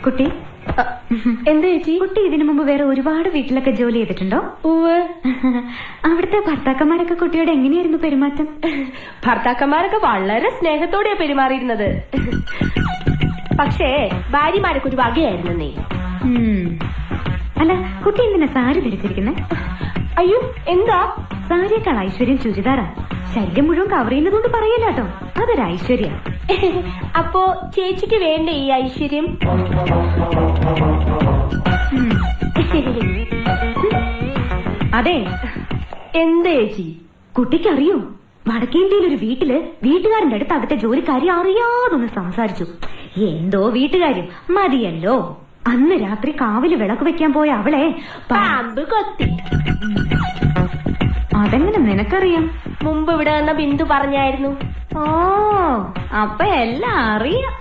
കുട്ടി എന്താ ചേച്ചി? കുട്ടി ഇതിനു മുമ്പ് വേറെ ഒരുപാട് വീട്ടിലൊക്കെ ജോലി ചെയ്തിട്ടുണ്ടോ? അവിടുത്തെ ഭർത്താക്കന്മാരൊക്കെ കുട്ടിയോട് എങ്ങനെയായിരുന്നു പെരുമാറ്റം? ഭർത്താക്കന്മാരൊക്കെ വളരെ സ്നേഹത്തോടെയാ പെരുമാറിയിരുന്നത്. പക്ഷേ ഭാര്യമാരൊക്കെ ഒരു വകയായിരുന്നേ. അല്ല, കുട്ടി എന്തിനാ സാരി ധരിച്ചിരിക്കുന്നെ? അയ്യോ, എന്താ? സാരിയേക്കാൾ ഐശ്വര്യം ചുരിദാറാ. ശല്യം മുഴുവൻ കവർ ചെയ്യുന്നതുകൊണ്ട് പറയല്ല കേട്ടോ, അതൊരു ഐശ്വര്യ. അപ്പോ ചേച്ചിക്ക് വേണ്ടേ ഈ ഐശ്വര്യം? അതെ. എന്താ ചേച്ചി? കുട്ടിക്കറിയോ, വടക്കേന്ത്യയിൽ ഒരു വീട്ടില് വീട്ടുകാരന്റെ അടുത്ത് അവിടുത്തെ ജോലിക്കാരി അറിയാതൊന്ന് സംസാരിച്ചു. എന്തോ വീട്ടുകാര്യം മതിയല്ലോ. അന്ന് രാത്രി കാവില് വിളക്ക് വെക്കാൻ പോയ അവളെ പാമ്പ് കൊത്തി. അതെങ്ങനെ നിനക്കറിയാം? മുമ്പ് ഇവിടെ വന്ന ബിന്ദു പറഞ്ഞായിരുന്നു. ഓ, അപ്പൊ എല്ലാം അറിയാം.